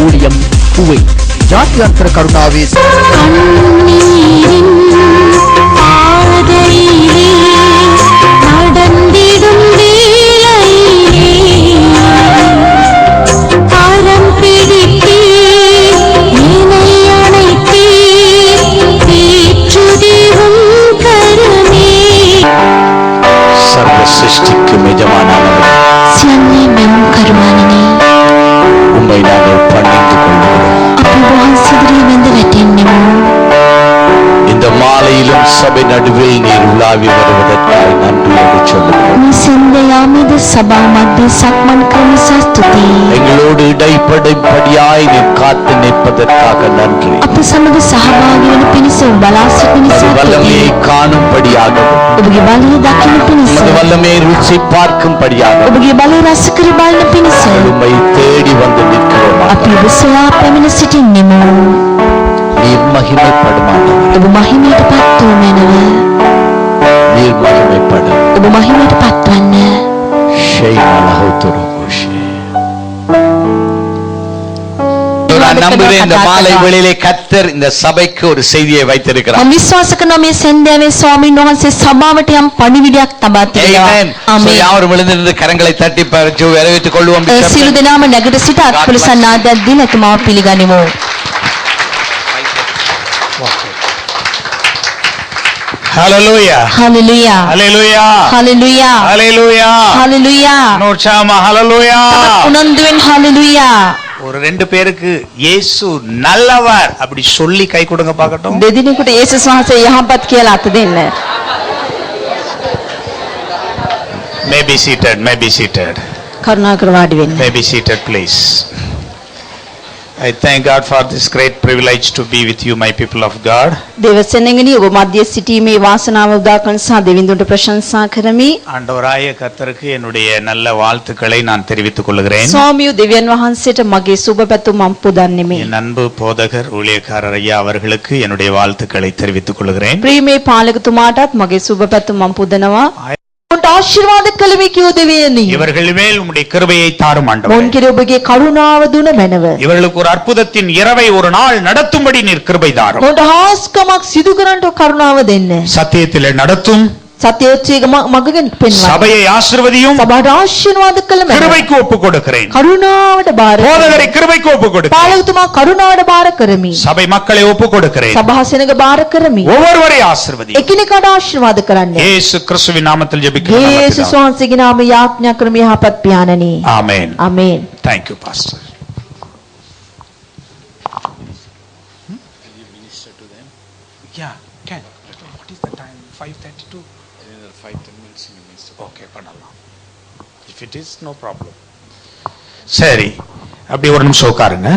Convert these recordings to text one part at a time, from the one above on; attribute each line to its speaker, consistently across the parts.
Speaker 1: ஊழியம் குவைத் ஜாத்யந்தர கருணாவே
Speaker 2: சிருஷ்டிக்கு எஜமானவரே, உம்மை நாங்கள் பணிந்து கொள்கிறோம். இந்த மாலையிலும் சபை நடுவில் நீர் உலாவி வருவதற்காக நன்றி என்று சொல்லுகிறோம். எங்களோடு இடைப்படைப்படியாய் நீர் காத்து நிற்பதற்காக நன்றி. வல்லமையை காணும்படியாகவும் வல்லமையை ருச்சி பார்க்கும்படியாகவும் உம்மை தேடி வந்து நிற்கிறோம். நீர் மகிமைப்படுமானவர், நீர் மகிமைப்படும். நான் நம்புகிறேன் இந்த மாலை வேளையிலே கர்த்தர் இந்த சபைக்கு ஒரு செய்தியை வைத்திருக்கிறார். யாவரும் எழுந்திருந்து கரங்களை தட்டி வரவேற்றுக் கொள்வோம். Hallelujah.
Speaker 3: Hallelujah.
Speaker 2: Hallelujah.
Speaker 3: Hallelujah.
Speaker 2: Hallelujah.
Speaker 3: Hallelujah.
Speaker 2: நோட்சாமா hallelujah.
Speaker 3: உணர்ந்துவேன் hallelujah.
Speaker 2: ஒரு ரெண்டு பேருக்கு இயேசு நல்லவர் அப்படி சொல்லி கை கொடுங்க பார்க்கட்டும்.
Speaker 3: දෙදිනෙකුට යේසුස් වහන්සේ යහපත් කියලා අත දෙන්න.
Speaker 2: May be seated, may be seated.
Speaker 3: කරුණාකර වාඩි වෙන්න.
Speaker 2: May be seated please. I thank God for this great privilege to be with you, my people of God.
Speaker 3: දෙවසෙනෙගනි ඔබ මැදියේ සිටීමේ වාසනාව උදා කරන සා දෙවිඳුන්ට ප්‍රශංසා කරමි.
Speaker 2: ஆண்டவராய கர்த்தருக்கு என்னுடைய நல்ல வாழ்த்துக்களை நான் தெரிவித்துக் கொள்கிறேன்.
Speaker 3: ස්වාමියෝ දෙවියන් වහන්සේට මගේ සුබ පැතුම් මම පුදන්නෙමි.
Speaker 2: என் அன்பு போதகர் ஊழியக்காரர் ஐயா அவர்களுக்கு என்னுடைய வாழ்த்துக்களை தெரிவித்துக் கொள்கிறேன்.
Speaker 3: ප්‍රියමේ පාලකතුමාටත් මගේ සුබ පැතුම් මම පුදනවා. ආශිර්වාද කළමි කියෝ දෙවියනි.
Speaker 2: இவர்கள் மேல் உம்முடைய கிருபையை தாரும் ஆண்டவரே.
Speaker 3: මොන් කෙරේ ඔබගේ කරුණාව දුන මැනව.
Speaker 2: இவர்களுக்கு ஒரு அற்புதத்தின் இரவை ஒரு நாள் நடத்தும்படி நீர் கிருபை தாரும்.
Speaker 3: මොන්ට හාස්කමක් සිදු කරන්නට කරුණාව දෙන්න.
Speaker 2: சத்தியத்திலே நடத்தும்.
Speaker 3: සත්‍යෝච්චේක මගගෙන පෙන්වන්න.
Speaker 2: சபையை ஆசீர்வதியும்.
Speaker 3: සභාවට ආශිර්වාද කළ මැනව.
Speaker 2: கிருபைக்கு ஒப்புக் கொடுக்கிறேன்.
Speaker 3: කරුණාවට බාර.
Speaker 2: போதகரை கிருபைக்கு ஒப்புக் கொடுக்கிறேன்.
Speaker 3: පාලකතුමා කරුණාවට බාර කරමි.
Speaker 2: சபை மக்களை ஒப்புக் கொடுக்கிறேன்.
Speaker 3: සභා සෙනඟ බාර කරමි.
Speaker 2: ஒவ்வொருவரை ஆசீர்வதியும்.
Speaker 3: එකිනෙකාට ආශිර්වාද කරන්න.
Speaker 2: இயேசு கிறிஸ்துவின் நாமத்தில் ஜெபிக்கிறேன்.
Speaker 3: යේසුස් වහන්සේගේ නාමයෙන් යාඥා කරමි යහපත් පියාණනි.
Speaker 2: ஆமென்.
Speaker 3: ආමේන්.
Speaker 2: Thank you pastor. Yeah, can. What is the time? 5:32. Another 5-10 minutes you minister. Okay, பண்ணலாம். If it is no problem. சரி. அப்படி ஒரு நிமிஷம் உட்காருங்க.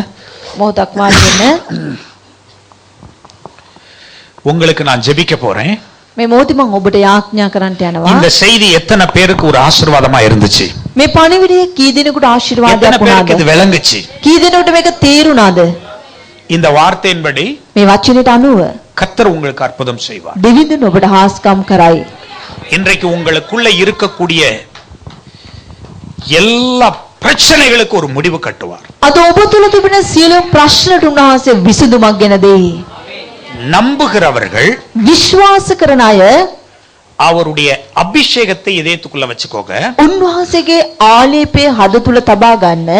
Speaker 3: මොහොතක් වාඩි වෙන්න.
Speaker 2: உங்களுக்கு நான் ஜெபிக்க போறேன்.
Speaker 3: මේ මොහොතේ මම ඔබට යාඥා කරන්නට යනවා.
Speaker 2: இந்த செய்தி எத்தனை பேருக்கு ஒரு ஆசீர்வாதமா இருந்துச்சு?
Speaker 3: මේ පණිවිඩය කී දෙනෙකුට ආශිර්වාදයක්
Speaker 2: எத்தனை பேருக்கு இது
Speaker 3: වුණාද?
Speaker 2: விளங்குச்சு?
Speaker 3: කී දෙනෙකුට මේක තේරුණාද?
Speaker 2: இந்த வார்த்தையின்படி
Speaker 3: මේ වචනෙට අනුව
Speaker 2: கர்த்தர் உங்களுக்கு அற்புதம் செய்வார்.
Speaker 3: දෙවිඳුන් ඔබට හාස්කම් කරයි.
Speaker 2: இன்றைக்கு உங்களுக்குள்ள இருக்கக்கூடிய எல்லா பிரச்சனைகளுக்கு ஒரு முடிவு கட்டுவார்.
Speaker 3: අද ඔබ තුල තිබෙන සියලුම ප්‍රශ්නට උන්වහන්සේ විසඳුමක් ගෙන දෙයි.
Speaker 2: நம்புகிறவர்கள்
Speaker 3: විශ්වාස කරන අය
Speaker 2: அவருடைய அபிஷேகத்தை இதயத்துக்குள்ள வச்சுக்கோங்க.
Speaker 3: උන්වහන්සේගේ ආලේපය හද තුල තබා ගන්න.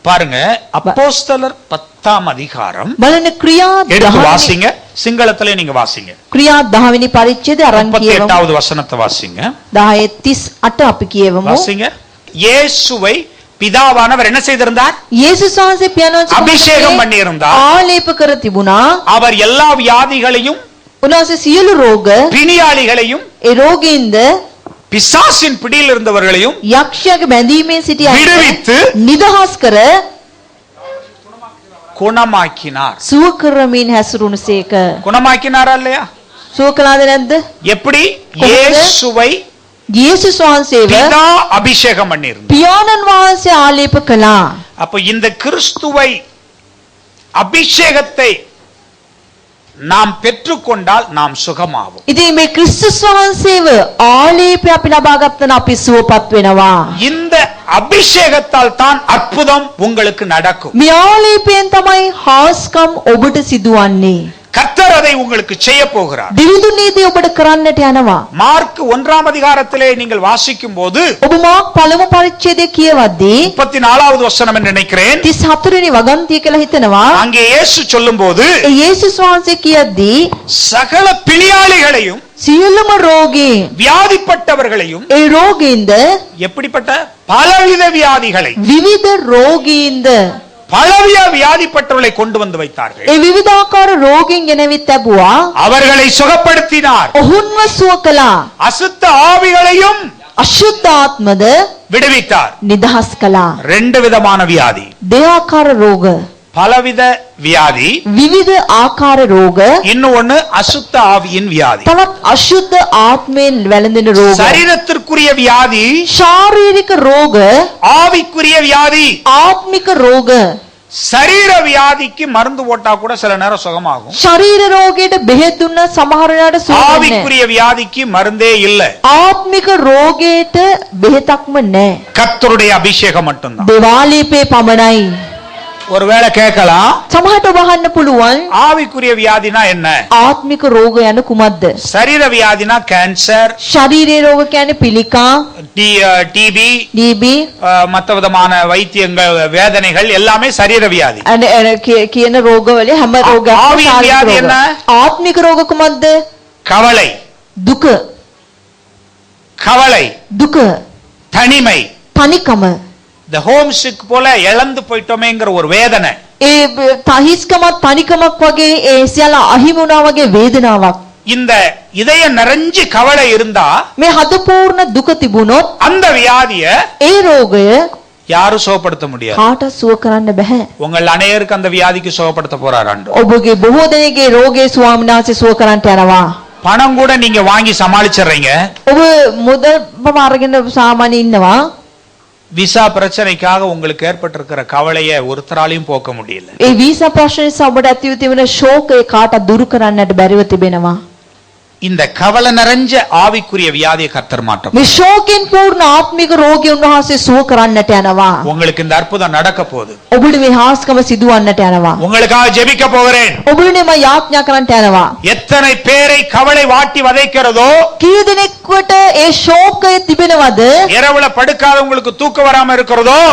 Speaker 2: பாருங்க அப்போஸ்தலர் 10ஆம் அதிகாரம்
Speaker 3: බලන්න ක්‍රියා
Speaker 2: எடுத்து வாசிங்க. சிங்களத்திலே நீங்க வாசிங்க.
Speaker 3: ක්‍රියා 10 වෙනි පරිච්ඡේදය අරන් කියවමු.
Speaker 2: 38வது வசனத்தை வாசிங்க.
Speaker 3: 10:38 අපි කියවමු.
Speaker 2: வாசிங்க. இயேசுவை பிதாவானவர் என்ன செய்திருந்தார்?
Speaker 3: යේසුස් වහන්සේ පියාණන්
Speaker 2: அபிஷேகம் பண்ணி இருந்தார்.
Speaker 3: ආලේප කර තිබුණා.
Speaker 2: அவர் எல்லா வியாதிகளையும்
Speaker 3: උන්වහන්සේ සියලු රෝග
Speaker 2: பிணியாளிகளையும்
Speaker 3: ඒ රෝගීන්ද
Speaker 2: பிசாசின் பிடியில் இருந்தவர்களையும்
Speaker 3: යක්ෂයාගේ බැඳීමෙන් සිටි අය
Speaker 2: விடுவித்து
Speaker 3: නිදහස් කර
Speaker 2: குணமாக்கினார்.
Speaker 3: සුව කරමින් හැසිරුණසේක.
Speaker 2: குணமாக்கினாரா இல்லையா?
Speaker 3: සුව කළාද නැද්ද?
Speaker 2: எப்படி? இயேசுவை
Speaker 3: යේසුස් වහන්සේව
Speaker 2: பிதா அபிஷேகம் பண்ணியிருந்தார்.
Speaker 3: පියාණන් වහන්සේ ආලේප කළා.
Speaker 2: அப்ப இந்த கிறிஸ்துவை அபிஷேகத்தை நாம் பெற்றுக்கொண்டால் நாம் சுகமாவோம்.
Speaker 3: ඉතින් මේ ක්‍රිස්තුස් වහන්සේව ආලේපය අපි ලබා ගත්තන අපි සුවපත් වෙනවා.
Speaker 2: இந்த அபிஷேகத்தால் தான் அற்புதம் உங்களுக்கு நடக்கும்.
Speaker 3: මේ ආලේපයෙන් තමයි හාස්කම් ඔබට සිදුවන්නේ.
Speaker 2: கர்த்தர் அதை உங்களுக்கு செய்ய போகிறார்.
Speaker 3: දිවිදුන් නීතිය ඔබට කරන්නට යනවා.
Speaker 2: மார்க் 1ஆம் அதிகாரத்திலே நீங்கள் வாசிக்கும் போது
Speaker 3: ඔබ මාක් පළමු පරිච්ඡේදය කියවද්දී
Speaker 2: 34வது வசனம் என்று நினைக்கிறேன்.
Speaker 3: 34 වෙනි වගන්තිය කියලා හිතනවා.
Speaker 2: அங்கே இயேசு சொல்லும்போது
Speaker 3: ඒ යේසුස් වහන්සේ කියද්දී
Speaker 2: சகல பிணியாளிகளையும்
Speaker 3: සියලුම රෝගීන්
Speaker 2: வியாதிப்பட்டவர்களையும்
Speaker 3: ඒ රෝගීන්ද
Speaker 2: எப்படிப்பட்ட பலவித வியாதிகளை
Speaker 3: විවිධ රෝගීන්ද
Speaker 2: பலவித வியாதிப்பட்டவர்களை கொண்டு வந்து வைத்தார்கள்.
Speaker 3: ඒ විවිධාකාර රෝගීන් ගෙනවිත් ලැබුවා.
Speaker 2: அவர்களை சுகப்படுத்தினார்.
Speaker 3: ඔහුන්ව සුව කළා.
Speaker 2: அசுத்த ஆவிகளையும்
Speaker 3: අශුද්ධ ආත්මද
Speaker 2: விடுவித்தார்.
Speaker 3: නිදහස් කළා.
Speaker 2: ரெண்டு விதமான வியாதி.
Speaker 3: දෙආකාර රෝග,
Speaker 2: பலவித வியாதி,
Speaker 3: විවිධ ආකාර රෝග,
Speaker 2: இன்னொன்னு அசுத்த ஆவியின் வியாதி.
Speaker 3: තවත් අශුද්ධ ආත්මයෙන් වැළඳෙන රෝග.
Speaker 2: சரீரத்திற்குரிய வியாதி,
Speaker 3: ශාරීරික රෝග,
Speaker 2: ஆவிக்குரிய வியாதி.
Speaker 3: ආත්මික රෝග.
Speaker 2: சரீர வியாதிக்கு மருந்து போட்டா கூட சில நேரம் சுகமாகும்.
Speaker 3: ශරීර රෝගයට බෙහෙත් දුන්න සමහර වෙලාවට සුව වෙන්නේ.
Speaker 2: ஆவிக்குரிய வியாதிக்கு மருந்தே இல்ல.
Speaker 3: ආත්මික රෝගයට බෙහෙතක්ම නැහැ.
Speaker 2: கர்த்தருடைய அபிஷேகம் மட்டும்தான்.
Speaker 3: දේවාලීපේ පමණයි.
Speaker 2: ஒருவேளை கேட்கலாம்,
Speaker 3: සමහරට ඔබ පුළුවන්
Speaker 2: ஆவிக்குரிய வியாதினா என்ன?
Speaker 3: ආත්මික රෝග යන කුමක්ද?
Speaker 2: சரீர வியாதினா கேன்சர்,
Speaker 3: ශරීරයේ රෝග කියන්නේ පිළිකා,
Speaker 2: டிபி,
Speaker 3: DB,
Speaker 2: மற்ற விதமான வைத்தியங்கள், வேதனைகள் எல்லாமே சரீர வியாதி.
Speaker 3: කියන රෝගවල හැම රෝගයක්ම
Speaker 2: ආවින් වියාදි என்ன?
Speaker 3: ආත්මික රෝග කුමක්ද?
Speaker 2: கவலை,
Speaker 3: දුක,
Speaker 2: கவலை,
Speaker 3: දුක,
Speaker 2: தனிமை,
Speaker 3: තනිකම,
Speaker 2: இந்த ஹோம் சிக் போல இழந்து போயிட்டோமேங்கிற ஒரு வேதனை.
Speaker 3: ඒ තහිස්කමත් තනිකමක් වගේ ඒ සියල්ල අහිමි වුණා වගේ වේදනාවක්.
Speaker 2: இந்த இதய நிறைஞ்சு கவலை இருந்தா
Speaker 3: මේ හද පූර්ණ දුක තිබුණොත්
Speaker 2: அந்த வியாதிய
Speaker 3: ඒ රෝගය
Speaker 2: யாரும் சுகப்படுத்த முடியாது.
Speaker 3: කාට සුව කරන්න බෑ.
Speaker 2: உங்கள் அநேகருக்கு அந்த வியாதிக்கு சுகப்படுத்த போறார் ஆண்டவர்.
Speaker 3: ඔබගේ බොහෝ දෙනෙක්ගේ රෝගේ ස්වාමීන් වහන්සේ සුව කරන්නට යනවා.
Speaker 2: பணம் கூட நீங்க வாங்கி சமாளிச்சிடுறீங்க.
Speaker 3: ඔබ මුදල් අරගෙන සාමාන්‍ය ඉන්නවා.
Speaker 2: விசா பிரச்சனைக்காக உங்களுக்கு ஏற்பட்டிருக்கிற கவலையை ஒருத்தராலையும் போக்க முடியல.
Speaker 3: ඒ වීසා ප්‍රශ්න නිසා ඔබට ඇති වූ තිබෙන ශෝකය කාටවත් දුරු කරන්නට බැරිව තිබෙනවා.
Speaker 2: இந்த கவலை நிறைஞ்ச ஆவிக்குரிய வியாதியை கர்த்தர் மாற்றும்.
Speaker 3: මේ ශෝකෙන් පූර්ණ ආත්මික රෝගී උන්වහන්සේ සුව කරන්නට යනවා.
Speaker 2: உங்களுக்கு இந்த அற்புதம் நடக்க போகுது.
Speaker 3: ඔබට මේ හාස්කම සිදුවන්නට යනවා.
Speaker 2: உங்களுக்காக ஜெபிக்க போகிறேன்.
Speaker 3: ඔබට මම යාඥා කරන්නට යනවා.
Speaker 2: எத்தனை பேரை கவலை வாட்டி வதைக்கிறதோ,
Speaker 3: කී දෙනෙක්වට ඒ ශෝකය තිබෙනවද?
Speaker 2: இரவுல படுக்காதவங்களுக்கு தூக்கம் வராம இருக்கிறதோ,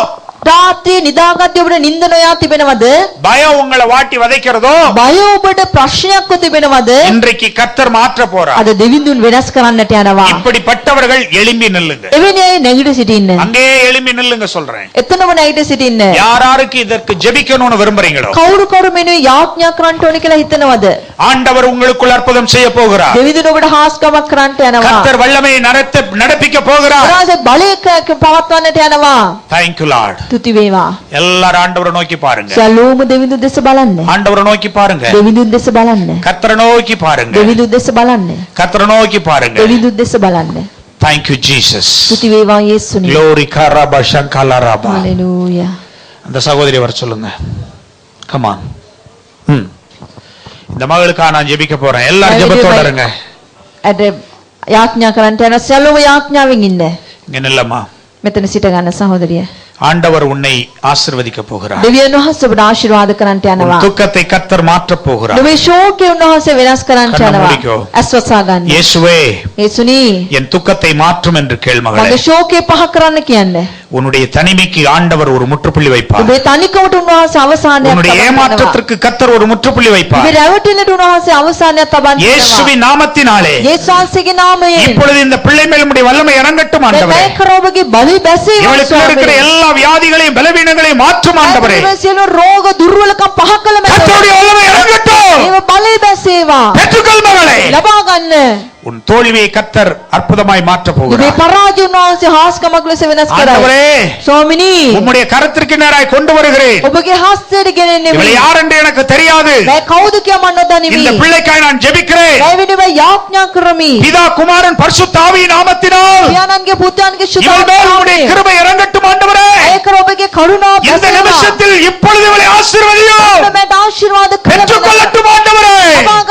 Speaker 3: රාත්‍රියේ නිදාගත්තේ ඔබට නිින්ද නොයා තිබෙනවද?
Speaker 2: பயம் உங்களை வாட்டி வதைக்கிறதோ,
Speaker 3: බය ඔබට ප්‍රශ්නයක්ව තිබෙනවද?
Speaker 2: இன்றைக்கு கர்த்தர் மாற்ற போறார்.
Speaker 3: අද දෙවිඳුන් වෙනස් කරන්නට යනවා.
Speaker 2: இப்படிப்பட்டவர்கள் எழும்பி நில்லுங்க.
Speaker 3: එවැනි අය නැගිට සිටින්න.
Speaker 2: அங்கே எழும்பி நில்லுங்க சொல்றேன்.
Speaker 3: එතනම නැගිට සිටින්න.
Speaker 2: யாராருக்கு இதற்கு ஜெபிக்கணும்னு விரும்புறீங்களோ,
Speaker 3: කවුරු කවුරු මෙන්න යාඥා කරන්නට ඕනේ කියලා හිතනවද?
Speaker 2: ஆண்டவர் உங்களுக்குள் அற்புதம் செய்ய போகிறார்.
Speaker 3: දෙවිඳුන් ඔබට හාස්කමක් කරන්නට යනවා.
Speaker 2: கர்த்தர் வல்லமையை நடப்பிக்க போகிறார்.
Speaker 3: උන්වහන්සේ බලය පවත්වන්නට යනවා.
Speaker 2: Thank you Lord.
Speaker 3: තුති වේවා.
Speaker 2: எல்லாரும் ஆண்டவரை நோக்கி பாருங்க.
Speaker 3: සලෝම දෙවිඳුන් දෙස බලන්න.
Speaker 2: ஆண்டவரை நோக்கி பாருங்க.
Speaker 3: දෙවිඳුන් දෙස බලන්න.
Speaker 2: கர்த்தரை நோக்கி பாருங்க.
Speaker 3: දෙවිඳුන් දෙස බලන්න.
Speaker 2: கர்த்தரை நோக்கி பாருங்க.
Speaker 3: දෙවිඳුන් දෙස බලන්න.
Speaker 2: Thank you Jesus.
Speaker 3: තුති වේවා යේසුනි.
Speaker 2: Glory karaba shankala raba.
Speaker 3: Hallelujah.
Speaker 2: அந்த சகோதரி வர சொல்லுங்க. Come on. இந்த மகளுக்காக நான் ஜெபிக்க போறேன். எல்லாரும் ஜெபத்தோட இருங்க.
Speaker 3: අද යාඥා කරන්නට යන සලෝම යාඥාවෙන් ඉන්න.
Speaker 2: இங்க நில்லம்மா.
Speaker 3: මෙතන සිට ගන්න සහෝදරිය.
Speaker 2: ஆண்டவர் உன்னை ஆசீர்வதிக்க போகிறார்.
Speaker 3: දෙවියන් වහන්සේ ඔබට ආශිර්වාද කරන්නට යනවා.
Speaker 2: உன் துக்கத்தை கர்த்தர் மாற்ற போகிறார்.
Speaker 3: ඔබේ ශෝකය උන්වහන්සේ වෙනස් කරන්නට යනවා. අස්වසා ගන්න.
Speaker 2: இயேசுவே,
Speaker 3: යේසුනි,
Speaker 2: என் துக்கத்தை மாற்றும் என்று கேள் மகளே.
Speaker 3: මගේ ශෝකය පහ කරන්න කියන්නේ.
Speaker 2: உன்னுடைய தனிமைக்கு ஆண்டவர் ஒரு முற்றுப்புள்ளி வைப்பார்.
Speaker 3: ඔබේ තනිකමට උන්වහන්සේ අවසානයක්
Speaker 2: உன்னுடைய ஏமாற்றத்திற்கு கர்த்தர் ஒரு முற்றுப்புள்ளி வைப்பார்.
Speaker 3: ඔබේ රැවටිලට උන්වහන්සේ අවසානයක් තබන්න.
Speaker 2: இயேசுவின் நாமத்தினாலே
Speaker 3: යේසුස් වහන්සේගේ නාමයෙන්
Speaker 2: இப்பொழுது இந்த பிள்ளை மேல் உம்முடைய வல்லமை இறங்கட்டும் ஆண்டவரே.
Speaker 3: මේ කරෝබගේ බලි බැසීම
Speaker 2: இவளுக்கு இருக்கிற எல்லா வியாதிகளையும் பலவீனங்களையும் மாற்றும் ஆண்டவரே.
Speaker 3: සියලු රෝග දුර්වලකම් පහ කළ මැද
Speaker 2: கர்த்தருடைய வல்லமை இறங்கட்டும்.
Speaker 3: ඒව බලි බැසේවා.
Speaker 2: பெற்றுக்கொள் மகளே.
Speaker 3: ලබා ගන්න.
Speaker 2: உன் தோல்வியை கர்த்தர் அற்புதமாய் மாற்ற
Speaker 3: ඔබේ
Speaker 2: போகிறார்.
Speaker 3: පරාජය උන්වහන්සේ හාස්කමක් ලෙස වෙනස් කරයි.
Speaker 2: ஆண்டவரே,
Speaker 3: ස්වාමිනී,
Speaker 2: உம்முடைய கரத்திற்கு நேராய் கொண்டு வருகிறேன்.
Speaker 3: ඔබගේ හස්තයට ගෙනෙන්නේ
Speaker 2: இவள் யார் என்று எனக்கு தெரியாது.
Speaker 3: මම කවුද කියලා මම නොදනිමි.
Speaker 2: இந்த பிள்ளைக்காய் நான் ஜெபிக்கிறேன்.
Speaker 3: මේ වෙනුව යාඥා කරමි.
Speaker 2: பிதா குமாரன் பரிசுத்த ஆவியின் நாமத்தினால்
Speaker 3: පියාණන්ගේ පුත්‍රයන්ගේ
Speaker 2: இவள் மேல் உம்முடைய
Speaker 3: ශුද්ධ
Speaker 2: கிருபை இறங்கட்டும் ஆண்டவரே.
Speaker 3: ඒකර ඔබගේ කරුණාව
Speaker 2: இந்த நிமிஷத்தில் இப்பொழுது இவளை ஆசீர்வதியும்.
Speaker 3: මට ආශිර්වාද
Speaker 2: பெற்றுக்கொள்ளட்டும் ஆண்டவரே.
Speaker 3: ලබා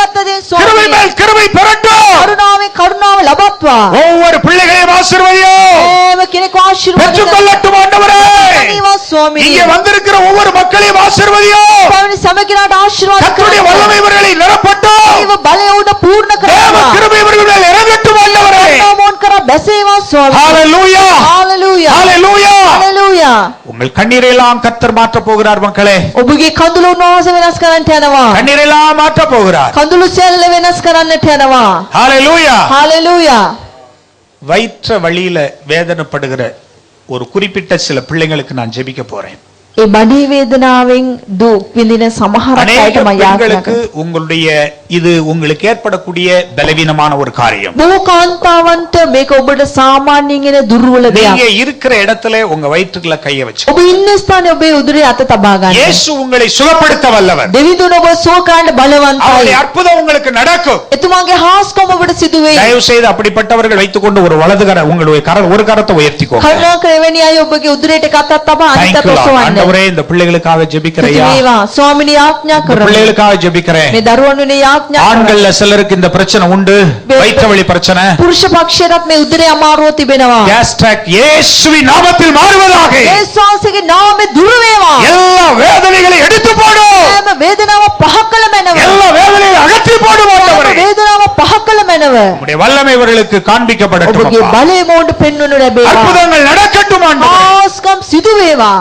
Speaker 2: இங்கே வந்திருக்கிற ஒவ்வொரு மக்களையும் ஆசீர்வதியும்.
Speaker 3: පැමිණි සැම කෙනාට ආශිර්වාද
Speaker 2: கர்த்தருடைய வல்லமை இவர்களை நிரப்பட்டும்.
Speaker 3: දේව බලය උඩ පූර්ණ
Speaker 2: தேவ
Speaker 3: කරනවා.
Speaker 2: கிருபை இவர்கள் மேல் இறங்கட்டும் ஆண்டவரே.
Speaker 3: නමෝන් කරා බැසේවා ස්වාමී.
Speaker 2: ஹalleluya
Speaker 3: හalleluya.
Speaker 2: ஹalleluya.
Speaker 3: හalleluya.
Speaker 2: உங்கள் கண்ணீரை எல்லாம் கர்த்தர் மாற்ற போகிறார் மக்களே.
Speaker 3: ඔබගේ කඳුළු උන්වහන්සේ වෙනස් කරන්නට යනවා.
Speaker 2: கண்ணீரை எல்லாம் மாற்ற போகிறார்.
Speaker 3: කඳුළු සැල්ල වෙනස් කරන්නට යනවා.
Speaker 2: ஹalleluya.
Speaker 3: හalleluya.
Speaker 2: வயிற்ற வழியில வேதனைப்படுகிற ஒரு குறிப்பிட்ட சில பிள்ளைங்களுக்கு நான் ஜெபிக்க போறேன்.
Speaker 3: ඒ බඩේ වේදනාවෙන් දුක් විඳින සමහර
Speaker 2: அநேக
Speaker 3: අයට මම යාඥා
Speaker 2: பெண்களுக்கு
Speaker 3: කරනවා.
Speaker 2: உங்களுடைய இது உங்களுக்கு ஏற்படக்கூடிய பலவீனமான ஒரு காரியம்.
Speaker 3: බොහෝ කාන්තාවන්ට මේක ඔබට සාමාන්‍යයෙන් එන දුර්වල
Speaker 2: நீங்க
Speaker 3: දෙයක්.
Speaker 2: இருக்கிற இடத்துல உங்க வயிற்றுக்குள்ள கைய வச்சு.
Speaker 3: ඔබ ඉන්න ස්ථානයේ ඔබේ උදරයේ අත තබා ගන්න.
Speaker 2: இயேசு உங்களை சுகப்படுத்த வல்லவர்.
Speaker 3: දෙවිඳුන් ඔබ සුව කරන්න බලවන්තයි.
Speaker 2: அவருடைய அற்புதம் உங்களுக்கு நடக்கும்.
Speaker 3: එතුමාගේ හාස්කම ඔබට සිදු වෙයි.
Speaker 2: தயவு செய்து அப்படிப்பட்டவர்கள் வைத்துக்கொண்டு ஒரு வலது கர உங்களுடைய ஒரு கரத்தை உயர்த்திக்கோங்க.
Speaker 3: කරුණාකර එවැනි අය ඔබගේ උදරයට එකක් තබා අනිත් අත ඔසවන්න.
Speaker 2: ஆண்டவரே இந்த பிள்ளைகளுக்காக ஜெபிக்கிறேன் ஐயா.
Speaker 3: වේවා ස්වාමිනී ආඥා
Speaker 2: இந்த
Speaker 3: කරමු.
Speaker 2: பிள்ளைகளுக்காக ஜெபிக்கிறேன்.
Speaker 3: මේ දරුවන් වෙනේ ආඥා කරමු.
Speaker 2: ஆண்கள்ல சிலருக்கு இந்த பிரச்சனை உண்டு. வயிற்று வலி பிரச்சனை.
Speaker 3: පුරුෂ පක්ෂයටත් මේ උදරයේ අමාරුව තිබෙනවා.
Speaker 2: கேஸ்ட்ராக் இயேசுவின் நாமத்தில் மாறுவதாக.
Speaker 3: යේසුස්ගේ නාමයේ දුර වේවා.
Speaker 2: எல்லா வேதனைகளை எடுத்து போடு.
Speaker 3: හැම වේදනාව පහ කළ මැනව.
Speaker 2: எல்லா வேதனைகளை அகற்றி போடு ஆண்டவரே.
Speaker 3: හැම වේදනාව පහ කළ මැනව.
Speaker 2: உம்முடைய வல்லமை இவர்களுக்கு காண்பிக்கப்படட்டும்
Speaker 3: ඔබගේ
Speaker 2: அப்பா.
Speaker 3: බලය මොවුන්ට පෙන්වනු ලැබේවා.
Speaker 2: அற்புதங்கள் நடக்கட்டும் ஆண்டவரே.
Speaker 3: ආස්කම් සිදු වේවා.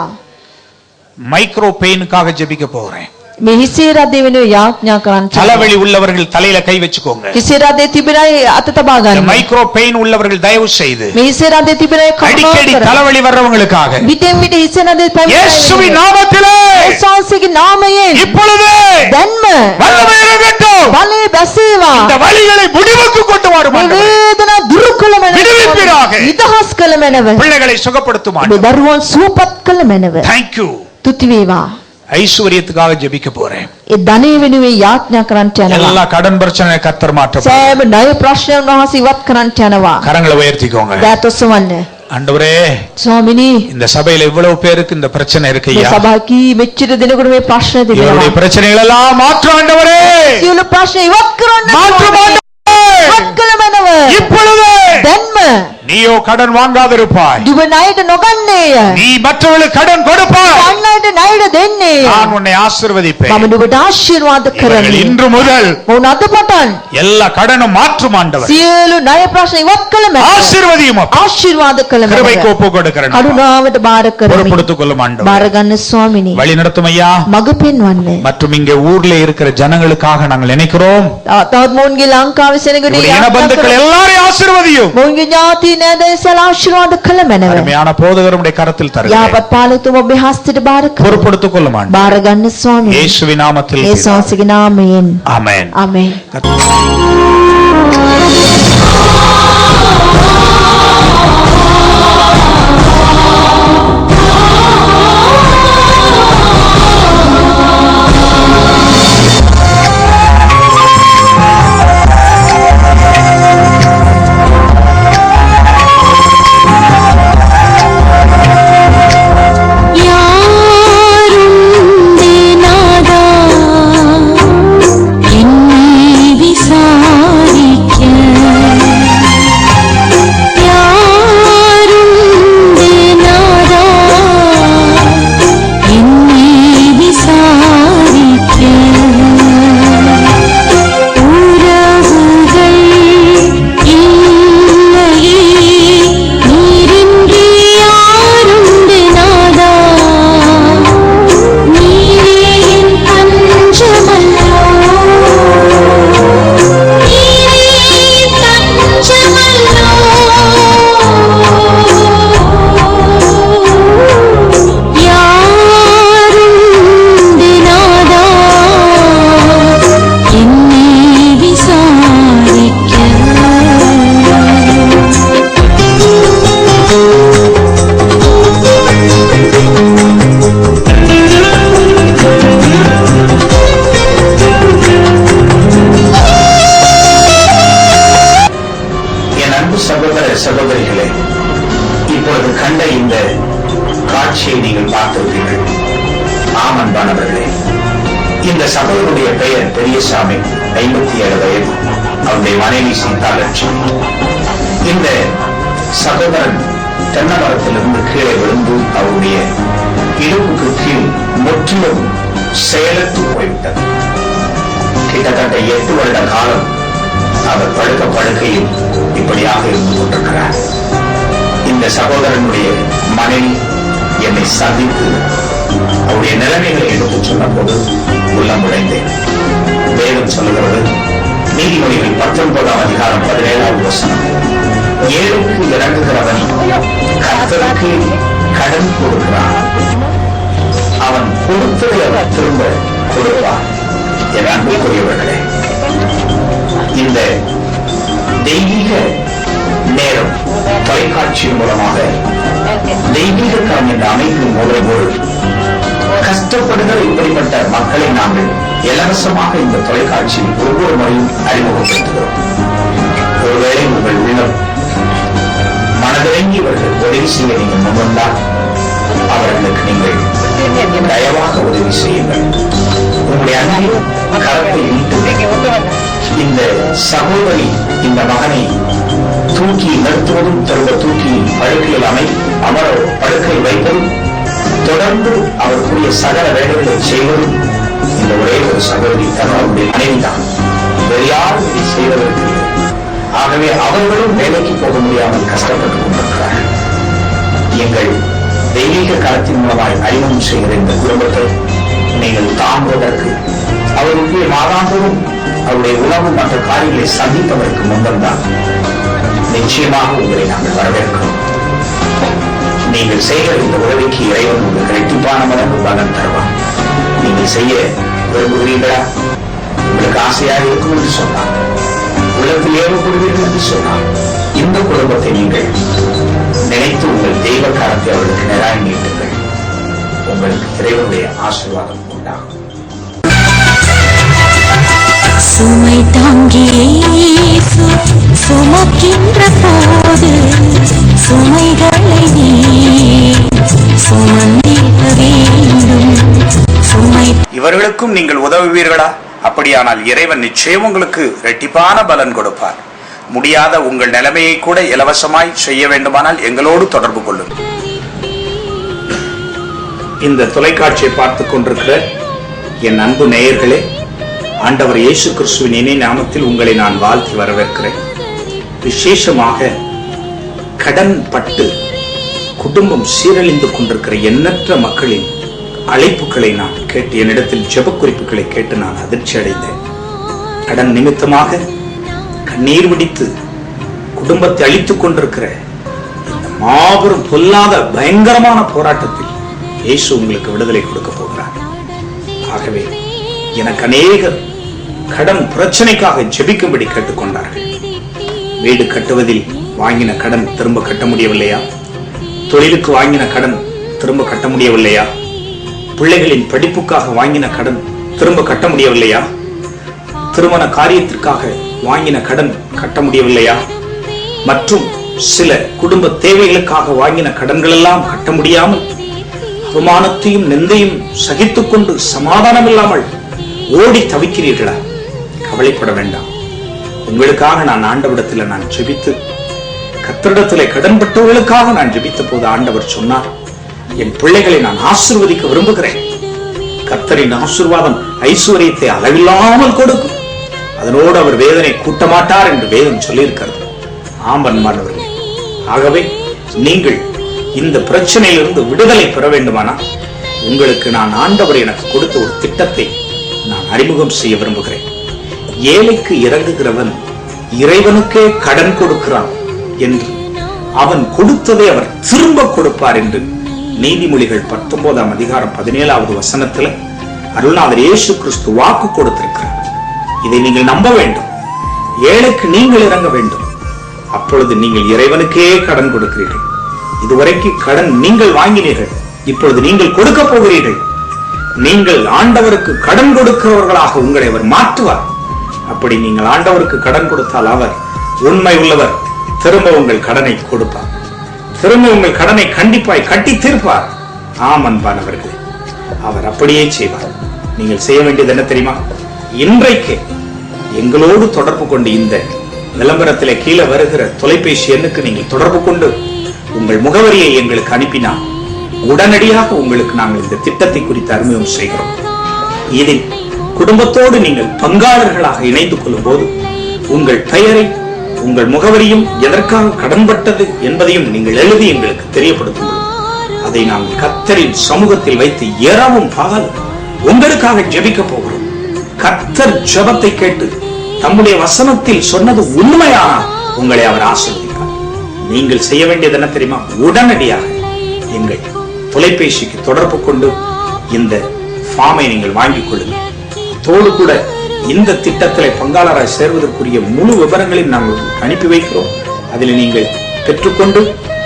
Speaker 2: மைக்ரோ பெயினுக்காக ஜெபிக்க போறேன்.
Speaker 3: මේ හිසේ රදේ වෙනුවෙන් යාඥා කරන්න.
Speaker 2: தலைவலி உள்ளவர்கள் தலையில கை வச்சுக்கோங்க.
Speaker 3: හිසේ රදේ තිබෙන අය අත තබා
Speaker 2: இந்த
Speaker 3: ගන්න.
Speaker 2: மைக்ரோ பெயின் உள்ளவர்கள் தயவு செய்து
Speaker 3: මේ හිසේ රදේ තිබෙන අය
Speaker 2: அடிக்கடி
Speaker 3: කරුණාකර
Speaker 2: தலைவலி வர்றவங்களுக்காக
Speaker 3: විටෙන් විට හිසේ රදේ
Speaker 2: இயேசுவின்
Speaker 3: පැමිණෙන
Speaker 2: நாமத்திலே
Speaker 3: යේසුස්ගේ නාමයෙන්
Speaker 2: இப்பொழுது
Speaker 3: දැන්ම
Speaker 2: வல்லமை இறங்கட்டும்.
Speaker 3: බලය බැසේවා.
Speaker 2: இந்த வலிகளை முடிவுக்கு கொண்டு வரும்
Speaker 3: මේ
Speaker 2: ஆண்டவரே.
Speaker 3: වේදනා දුරු කළ මැනව.
Speaker 2: விடுவிப்பீராக.
Speaker 3: නිදහස් කළ මැනව.
Speaker 2: பிள்ளைகளை சுகப்படுத்தும்
Speaker 3: මේ
Speaker 2: ஆண்டவரே.
Speaker 3: දරුවන් සුවපත් කළ මැනව.
Speaker 2: Thank you.
Speaker 3: තුති වේවා.
Speaker 2: ஐஸ்வரியத்துக்காக ஜெபிக்க போறேன்.
Speaker 3: ඒ ධනෙ වෙනුවෙන් යාඥා කරන්නට යනවා.
Speaker 2: எல்லா கடன் பிரச்சனை கர்த்தர் மாற்ற போறார்.
Speaker 3: සෑම ණය ප්‍රශ්නයන් වහන්සේ ඉවත් කරන්නට යනවා.
Speaker 2: கரங்களை உயர்த்திக்கோங்க.
Speaker 3: දෑතොසවන්න.
Speaker 2: ஆண்டவரே
Speaker 3: ස්වාමිනී
Speaker 2: இந்த சபையில இவ்வளவு பேருக்கு இந்த பிரச்சனை இருக்கு
Speaker 3: මේ
Speaker 2: ஐயா.
Speaker 3: සභාවකී මෙච්චර දෙනෙකුට මේ ප්‍රශ්න
Speaker 2: இவருடைய
Speaker 3: තිබෙනවා.
Speaker 2: பிரச்சனைகள் எல்லாம் மாற்று ஆண்டவரே.
Speaker 3: සියලු ප්‍රශ්න ඉවත් කරන්න.
Speaker 2: மாற்று ஆண்டவரே.
Speaker 3: ඉවත් කළ මැනව.
Speaker 2: இப்பொழுது
Speaker 3: දැන්ම
Speaker 2: நீயோ கடன் வாங்காதிருப்பாய்.
Speaker 3: දුව ණයට නොගන්නේය.
Speaker 2: நீ மற்றவர்களுக்கு கடன் கொடுப்பாய்.
Speaker 3: අන් අයට ණයට දෙන්නේය.
Speaker 2: நான் உன்னை ஆசீர்வதிப்பேன்.
Speaker 3: මම නුඹට ආශිර්වාද
Speaker 2: இவர்கள்
Speaker 3: කරමි.
Speaker 2: இன்று முதல்
Speaker 3: මොන අද පටන්
Speaker 2: எல்லா கடனும் மாற்றும் ஆண்டவர்.
Speaker 3: සියලු ණය ප්‍රශ්න ඉවත් කළ මැනව.
Speaker 2: ஆசீர்வதியும் அப்பா.
Speaker 3: ආශිර්වාද කළ
Speaker 2: கிருபைக்கு
Speaker 3: මැනව.
Speaker 2: ஒப்பு கொடுக்கிறேன்.
Speaker 3: කරුණාවට බාර කරමි.
Speaker 2: பொறுப்படுத்திக் கொள்ளும் ஆண்டவர்.
Speaker 3: බාර ගන්න ස්වාමිනී.
Speaker 2: வழி நடத்தும் ஐயா.
Speaker 3: මඟ පෙන්වන්න.
Speaker 2: மற்றும் இங்கே ஊர்ல இருக்கிற ஜனங்களுக்காக நாங்கள் நினைக்கிறோம்.
Speaker 3: තවත් මොවුන්ගේ ලංකාවේ සෙනගුණේ
Speaker 2: இவருடைய இனபந்துக்கள் எல்லாரையும் ஆசீர்வதியும்.
Speaker 3: මොවුන්ගේ ඥාති නෑදෑයන්සලා ආශිර්වාද කළ මැනව.
Speaker 2: அருமையான போதகருடைய கரத்தில் தருகிறேன்.
Speaker 3: යහපත් පාලකතුම ඔබේ හස්තයට බාර කර.
Speaker 2: பொறுப்படுத்திக் கொள்ளும் ஆண்டவர்.
Speaker 3: බාර ගන්න ස්වාමී.
Speaker 2: இயேசுவின் நாமத்தில்
Speaker 3: යේසුස්ගේ නාමයෙන්.
Speaker 2: ஆமென்.
Speaker 3: ආමේන්.
Speaker 2: சகோதரிகளே, இப்பொழுது கண்ட இந்த காட்சியை நீங்கள் பார்த்திருப்பீர்கள். ஆமன்பானவர்களே, இந்த சகோதரனுடைய பெயர் பெரியசாமி, 57 வயது. அவருடைய மனைவி சீதாலட்சுமி. இந்த சகோதரன் தென்னை மரத்திலிருந்து கீழே விழுந்து அவருடைய
Speaker 4: இடுப்புக்கு கீழ் முற்றிலும் செயலற்று போய்விட்டது. கிட்டத்தட்ட 8 வருட காலம் அவர் படுக்கையில் இப்படியாக இருந்து கொண்டிருக்கிறார். இந்த சகோதரனுடைய மனைவி என்னை சந்தித்து அவருடைய நிலைமைகளை எடுத்துச் சொன்ன போது உள்ளம் உடைந்தேன். வேதம் சொல்லுகிறது, நீதிமொழிகள் 19ஆம் அதிகாரம் 17ஆவது வசனம், ஏழைக்கு இறங்குகிறவன் கர்த்தருக்கு கடன் கொடுக்கிறான், அவன் கொடுத்ததை அவர் திரும்ப கொடுப்பார். என் அன்புக்குரியவர்களே, இந்த தெய்வீக நேரம் தொலைக்காட்சியின் மூலமாக தெய்வீக கரம் என்ற அமைப்பின் மூலமோடு கஷ்டப்படுகிற இப்படிப்பட்ட மக்களை நாங்கள் இலவசமாக இந்த தொலைக்காட்சியில் ஒவ்வொரு முறையும் அறிமுகப்படுத்துகிறோம். ஒருவேளை உங்கள் உள்ளம் மனதிறங்கி இவர்கள் உதவி செய்ய நீங்கள் முன்வந்தால் அவர்களுக்கு நீங்கள் தயவாக உதவி செய்யுங்கள். உங்களுடைய அன்பின் கரத்தை நீட்டு இந்த சகோதரி இந்த மகனை தூக்கி நிறுத்துவதும் திரும்ப தூக்கி படுக்கையில் அமர படுக்கையில் வைப்பதும் தொடர்ந்து அவருக்குரிய சகல வேலைகளை செய்வதும் இந்த ஒரே ஒரு சகோதரி தன்னுடைய மனைவிதான். வேறு யாரும் இதை செய்வதற்கு. ஆகவே அவர்களும் வேலைக்கு போக முடியாமல் கஷ்டப்பட்டுக் கொண்டிருக்கிறார்கள். எங்கள் தெய்வீக கரத்தின் மூலமாய் அறிமுகம் செய்கிற இந்த குடும்பத்தை நீங்கள் தாங்குவதற்கு அவருக்கு மாதாந்தமும் அவருடைய உணவு மற்ற காரியங்களை சந்திப்பதற்கு முன்பந்தான் நிச்சயமாக உங்களை நாங்கள் வரவேற்கிறோம். நீங்கள் செய்கிற இந்த உதவிக்கு இறைவன் உங்களுக்கு இரட்டிப்பான மடங்கு பலன் தருவார். நீங்கள் செய்ய விரும்புகிறீர்களா? உங்களுக்கு ஆசையாக இருக்கும் என்று சொன்னார், உள்ளத்தில் ஏவப்படுவீர்கள் என்று சொன்னார், இந்த குடும்பத்தை நீங்கள் நினைத்து உங்கள் தெய்வ காலத்தை அவர்களுக்கு நேராக நீட்டுங்கள். உங்களுக்கு இறைவனுடைய ஆசீர்வாதம் உண்டாகும்.
Speaker 5: சுமை தாங்கியே சுமக்கின்ற போது சுமைகளை நீ சுமந்திட வேண்டும்.
Speaker 2: இவர்களுக்கும் நீங்கள் உதவுவீர்களா? அப்படியானால் இறைவன் நிச்சயம் உங்களுக்கு இரட்டிப்பான பலன் கொடுப்பார். முடியாத உங்கள் நிலைமையை கூட இலவசமாய் செய்ய வேண்டுமானால் எங்களோடு தொடர்பு கொள்ளுங்கள். இந்த தொலைக்காட்சியை பார்த்துக் கொண்டிருக்கிற என் அன்பு நேயர்களே, ஆண்டவர் இயேசு கிறிஸ்துவின் இணை நாமத்தில் உங்களை நான் வாழ்த்தி வரவேற்கிறேன். விசேஷமாக கடன் பட்டு குடும்பம் சீரழிந்து கொண்டிருக்கிற எண்ணற்ற மக்களின் அழைப்புகளை நான் கேட்டு, என்னிடத்தில் ஜெப குறிப்புகளை கேட்டு நான் அதிர்ச்சி அடைந்தேன். கடன் நிமித்தமாக கண்ணீர் விடித்து குடும்பத்தை அழித்துக் கொண்டிருக்கிற இந்த மாபெரும் பொல்லாத பயங்கரமான போராட்டத்தில் இயேசு உங்களுக்கு விடுதலை கொடுக்க போகிறார். ஆகவே எனக்கு அநேகர் கடன் பிரச்சனைக்காக ஜெபிக்கும்படி கேட்டுக்கொண்டார்கள். வீடு கட்டுவதில் வாங்கின கடன் திரும்ப கட்ட முடியவில்லையா? தொழிலுக்கு வாங்கின கடன் திரும்ப கட்ட முடியவில்லையா? பிள்ளைகளின் படிப்புக்காக வாங்கின கடன் திரும்ப கட்ட முடியவில்லையா? திருமண காரியத்திற்காக வாங்கின கடன் கட்ட முடியவில்லையா? மற்றும் சில குடும்ப தேவைகளுக்காக வாங்கின கடன்கள் எல்லாம் கட்ட முடியாமல் அவமானத்தையும் நிந்தையும் சகித்துக் கொண்டு சமாதானம் இல்லாமல் ஓடி தவிக்கிறீர்களா? கவலைப்பட வேண்டாம். உங்களுக்காக நான் ஆண்டவரிடத்தில் நான் ஜெபித்து, கர்த்தரிடத்திலே கடன்பட்டவர்களுக்காக நான் ஜெபித்த போது ஆண்டவர் சொன்னார், என் பிள்ளைகளை நான் ஆசீர்வதிக்க விரும்புகிறேன். கர்த்தரின் ஆசீர்வாதம் ஐஸ்வர்யத்தை அளவில்லாமல் கொடுக்கும், அதனோடு அவர் வேதனை கூட்ட மாட்டார் என்று வேதம் சொல்லியிருக்கிறது. ஆம்பன்மானவர்களே, ஆகவே நீங்கள் இந்த பிரச்சனையிலிருந்து விடுதலை பெற வேண்டுமானால் உங்களுக்கு நான் ஆண்டவர் எனக்கு கொடுத்த ஒரு திட்டத்தை நான் அறிமுகம் செய்ய விரும்புகிறேன். ஏழைக்கு இறங்குகிறவன் இறைவனுக்கே கடன் கொடுக்கிறான் என்று, அவன் கொடுத்ததை அவர் திரும்ப கொடுப்பார் என்று நீதிமொழிகள் 19ஆம் அதிகாரம் 17ஆவது வசனத்தில் அருள்நாதர் இயேசு கிறிஸ்து வாக்கு கொடுத்திருக்கிறார். இதை நீங்கள் நம்ப வேண்டும். ஏழைக்கு நீங்கள் இறங்க வேண்டும். அப்பொழுது நீங்கள் இறைவனுக்கே கடன் கொடுக்கிறீர்கள். இதுவரைக்கும் கடன் நீங்கள் வாங்கினீர்கள், இப்பொழுது நீங்கள் கொடுக்க போகிறீர்கள். நீங்கள் ஆண்டவருக்கு கடன் கொடுக்கிறவர்களாக உங்களை அவர் மாற்றுவார். அப்படி நீங்கள் ஆண்டவருக்கு கடன் கொடுத்தால் அவர் உண்மை உள்ளவர், திரும்ப உங்கள் கடனை கொடுப்பார். திரும்ப உங்கள் கடனை கண்டிப்பாய் கட்டி தீர்ப்பார். ஆம் அன்பானவர்களே, அவர் அப்படியே செய்வார். நீங்கள் செய்ய வேண்டியது என்ன தெரியுமா? இன்றைக்கு எங்களோடு தொடர்பு கொண்டு இந்த விளம்பரத்திலே கீழே வருகிற தொலைபேசி எண்ணுக்கு நீங்கள் தொடர்பு கொண்டு உங்கள் முகவரியை எங்களுக்கு அனுப்பினால்
Speaker 4: உடனடியாக உங்களுக்கு நாங்கள் இந்த திட்டத்தை குறித்து அறிமுகம் செய்கிறோம். இதில் குடும்பத்தோடு நீங்கள் பங்காளர்களாக இணைந்து கொள்ளும் போது உங்கள் பெயரை, உங்கள் முகவரியும், எதற்காக கடன்பட்டது என்பதையும் நீங்கள் எழுதி எங்களுக்கு தெரியப்படுத்தும் பொழுது அதை நாங்கள் கர்த்தரின் சமூகத்தில் வைத்து இரவும் பகல் உங்களுக்காக ஜெபிக்க போகிறோம். கர்த்தர் ஜெபத்தை கேட்டு தம்முடைய வசனத்தில் சொன்னது உண்மையானால் உங்களை அவர் ஆசீர்வதிப்பார். நீங்கள் செய்ய வேண்டியது என்ன தெரியுமா? உடனடியாக எங்கள் தொலைபேசிக்கு தொடர்பு கொண்டு இந்த ஃபார்மை நீங்கள் வாங்கிக் கொள்ளுங்கள். தோடு கூட இந்த திட்டத்திலே பங்காளராய் சேர்வதற்குரிய முழு விவரங்களையும் நாங்கள் அனுப்பி வைக்கிறோம். அதில் நீங்கள் பெற்றுக்கொண்டு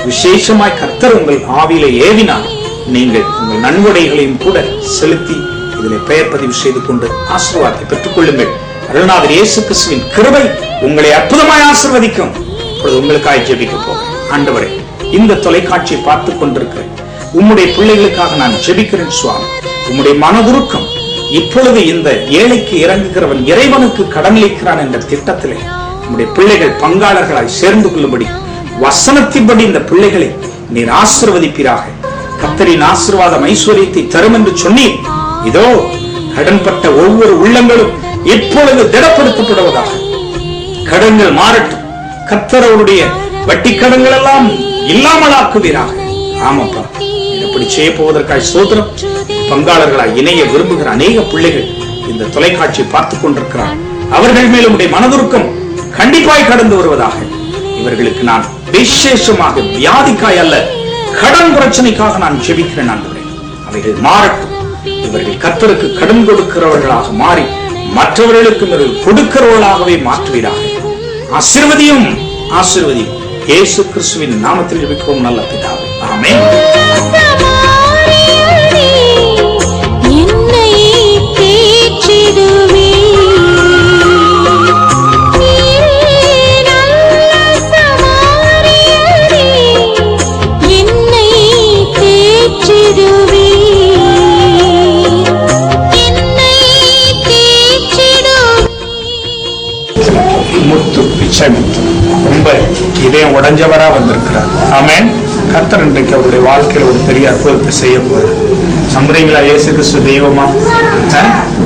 Speaker 4: விசேஷமாய் கர்த்தர் உங்கள் ஆவியிலே ஏவினால் நீங்கள் உங்கள் நன்கொடைகளையும் கூட செலுத்தி இதில் பெயர் பதிவு செய்து கொண்டு ஆசீர்வாதத்தை பெற்றுக் கொள்ளுங்கள். அருள்நாதர் இயேசு கிறிஸ்துவின் கிருபை உங்களை அற்புதமாய் ஆசீர்வதிக்கும். இப்பொழுது உங்களுக்காக ஜெபிக்க போகிறேன். ஆண்டவரே, இந்த தொலைக்காட்சியை பார்த்துக் கொண்டிருக்கிற உம்முடைய பிள்ளைகளுக்காக நான் ஜெபிக்கிறேன் சுவாமி. உம்முடைய மனதுருக்கம் இப்பொழுது இந்த ஏழைக்கு இறங்குகிறவன் இறைவனுக்கு கடனளிக்கிறான் என்ற திட்டத்திலே உம்முடைய பிள்ளைகள் பங்காளர்களாய் சேர்ந்து கொள்ளும்படி வசனத்தின்படி இந்த பிள்ளைகளை நீர் ஆசீர்வதிப்பீராக. கர்த்தரின் ஆசீர்வாதம் ஐஸ்வர்யத்தை தரும் என்று சொன்னீர். இதோ கடன்பட்ட ஒவ்வொரு உள்ளங்களும் இப்பொழுது திடப்படுத்தப்படுவதாக. கடன்கள் மாறட்டும். கர்த்தர் அவருடைய வட்டி கடன்கள் எல்லாம் இல்லாமலாக்குவீராக. ஆமாப்பா, இப்படி செய்ய போவதற்காக சோதரம். பங்காளர்களாய் இணைய விரும்புகிற அநேக பிள்ளைகள் இந்த தொலைக்காட்சியை பார்த்துக் கொண்டிருக்கிறார். அவர்கள் மேலும் உடைய மனதுருக்கம் கண்டிப்பாய் கடந்து வருவதாக. இவர்களுக்கு நான் விசேஷமாக வியாதிக்காய் அல்ல, கடன் பிரச்சனைக்காக நான் ஜெபிக்கிறேன். ஆண்டவரே, அவைகள் மாறட்டும். இவர்கள் கர்த்தருக்கு கடன் கொடுக்கிறவர்களாக மாறி மற்றவர்களுக்கு கொடுக்கிறவர்களாகவே மாற்றுவீராக. ஆசீர்வதியும் ஆசீர்வதியும். இயேசு கிறிஸ்துவின் நாமத்தில் ஜெபிக்கிறோம் நல்ல பிதாவே, ஆமென். முத்து பிச்சை முத்து ரொம்ப இதயம் உடைஞ்சவரா வந்திருக்கிறார். ஆமென். கர்த்தர் இன்றைக்கு அவருடைய வாழ்க்கையில ஒரு பெரிய அற்புதத்தை செய்ய போறார். நம்புறீங்களா? இயேசு கிறிஸ்து தெய்வமா?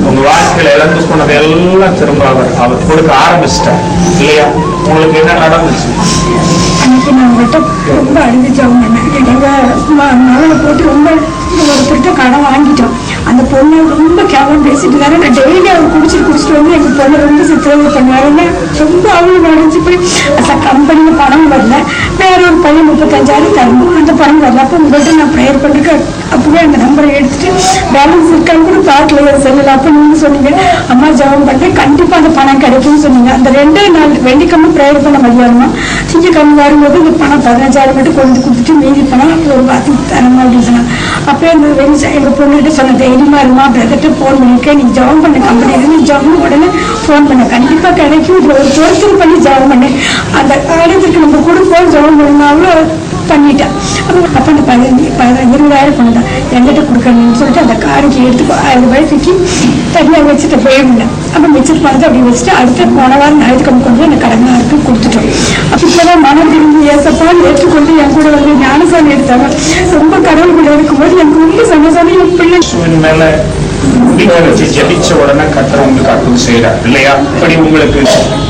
Speaker 4: உங்க வாழ்க்கையில இழந்து போனதை எல்லாம் திரும்ப அவர் கொடுக்க ஆரம்பிச்சிட்டார் இல்லையா? உங்களுக்கு என்ன நடந்துச்சு?
Speaker 6: அன்னைக்கு நான் உங்கள்கிட்ட ரொம்ப அழுதுச்சோம். எங்க மகளை போட்டு ரொம்ப ஒருத்தர்கிட்ட கடன் வாங்கிட்டோம். அந்த பொண்ணு ரொம்ப கேவலம் பேசிட்டு இருந்தாரு. நான் டெய்லி அவர் குடிச்சிட்டு வந்து எங்க பொண்ணு ரொம்ப சித்திரவதை பண்ணுவாருன்னு ரொம்ப அவளும் அடைஞ்சு போய் கம்பெனியில் பணம் வரல. வேற ஒரு பையன் 35,000 தரணும், அந்த பணம் வரல. அப்போ உங்கள்கிட்ட நான் ப்ரேயர் பண்ணிருக்கேன். அப்பவே அந்த நம்பரை எடுத்துட்டு பேலன்ஸ் இருக்கான்னு கூட பார்க்கல செல்லல. அப்போ நீங்க சொன்னீங்க, அம்மா ஜெபம் பண்ணி கண்டிப்பா அந்த பணம் கிடைக்கும்னு சொன்னீங்க. அந்த 2 நாள் வெள்ளிக்கிழமை ப்ரேயர் பண்ண மதியானமா திங்கக்கிழமை வரும்போது இந்த பணம் 15,000 மட்டும் கொண்டு கொடுத்துட்டு மீதி பணம் ஒரு வாரத்துக்கு தரணும் அப்படின்னு சொன்னாங்க. அப்போ எங்க பொண்ணுகிட்ட சொன்ன தைரியமா இருமா, பிரதர்கிட்ட ஃபோன் பண்ணிருக்கேன், நீ ஜெபம் பண்ண கம்பெனி நீ ஜெபம் உடனே ஃபோன் பண்ண கண்டிப்பா கிடைக்கும். இதுல ஒரு பொருத்தம் பண்ணி ஜெபம் பண்ணேன். அந்த காலத்துக்கு நம்ம கொடுப்போம் ஜெபம் பண்ணாலும் பண்ணிட்டேன். அப்போ அந்த 20,000 பணம் தான் என்கிட்ட கொடுக்கணும்னு சொல்லிட்டு அந்த காருக்கு எடுத்து 1000 ரூபாய் தூக்கி தனியாக வச்சுட்டு போயிருந்தேன். அப்போ மிச்சர் பணத்தை அப்படி வச்சுட்டு அடுத்த போன வாரம் ஞாயிற்றுக்கிழமை கொண்டு எனக்கு கடனாக இருக்கு கொடுத்துட்டோம். அப்போ இப்போதான் மனம் திரும்பி ஏசப்பான்னு ஏற்றுக்கொண்டு என் கூட வந்து ஞானசாமி எடுத்தாங்க. ரொம்ப கடவுள் இருக்கும்போது எனக்கு ரொம்ப சந்தோஷம். என் பிள்ளை
Speaker 4: மேல வச்சு ஜெபிச்ச உடனே கர்த்தர் உங்களுக்கு அற்புதம் செய்யறார் இல்லையா? இப்படி உங்களுக்கு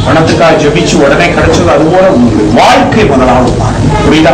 Speaker 4: பணத்துக்காக ஜெபிச்சு உடனே கிடைச்சது, அது போல உங்களுக்கு வாழ்க்கை முதலாவது பாருங்க. புரியுதா?